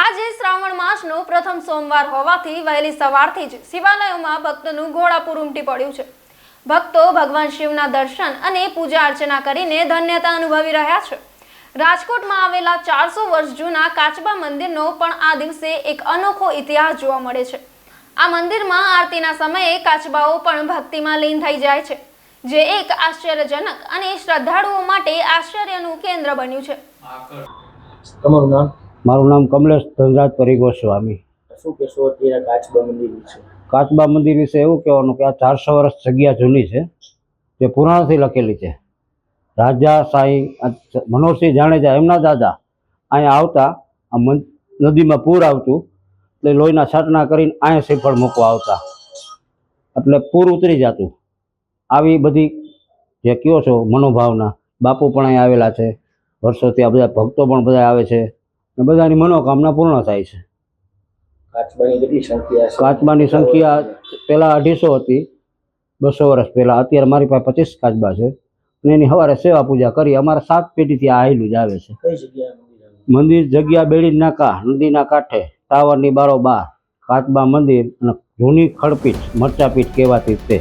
આજે શ્રાવણ માસનો પ્રથમ સોમવાર હોવાથી વહેલી સવારથી જ શિવાલયોમાં ભક્તોનું ઘોડાપૂર ઉમટી પડ્યું છે। ભક્તો ભગવાન શિવના દર્શન અને પૂજા અર્ચના કરીને ધન્યતા અનુભવી રહ્યા છે। રાજકોટમાં આવેલા 400 વર્ષ જૂના કાચબા મંદિરનો પણ આ દિવસે એક અનોખો ઇતિહાસ જોવા મળે છે। આ મંદિરમાં આરતીના સમયે કાચબાઓ પણ ભક્તિમાં લીન થઈ જાય છે, જે એક આશ્ચર્યજનક અને શ્રદ્ધાળુઓ માટે આશ્ચર્યનું કેન્દ્ર બન્યું છે। તમારું નામ? મારું નામ કમલેશ ધનરાજ પરિગોસ્વામી। શું કહેશો અત્યારે કાચબા મંદિર વિશે? કાચબા મંદિર વિશે એવું કહેવાનું કે આ 400 વર્ષ જગ્યા જૂની છે, જે પુરાણથી લખેલી છે। રાજા સાંઈ મનોહરસિંહ જાડેજા એમના દાદા અહીંયા આવતા, આ નદીમાં પૂર આવતું એટલે લોહીના છાંટણા કરીને અહીંયા શ્રીફળ મૂકવા આવતા, એટલે પૂર ઉતરી જતું। આવી બધી જે કયો છો મનોભાવના, બાપુ પણ અહીંયા આવેલા છે વર્ષોથી, આ બધા ભક્તો પણ બધા આવે છે, બધાની મનોકામના પૂર્ણ થાય છે। કાચબાની કેટલી સંખ્યા છે? કાચબાની સંખ્યા પહેલાં 250 હતી, 200 વર્ષ પહેલાં। અત્યારે મારી પાસે 25 કાચબા છે અને એની સવારે સેવા પૂજા કરી। અમારા 7 પેઢીથી આ આવેલું જ આવે છે। કઈ જગ્યાએ મંદિર જગ્યા બેડી નાકા, નદીના કાંઠે, ટાવરની બારોબાર કાચબા મંદિર અને જૂની ખડપીઠ, મરચાપીઠ કહેવાતી તે।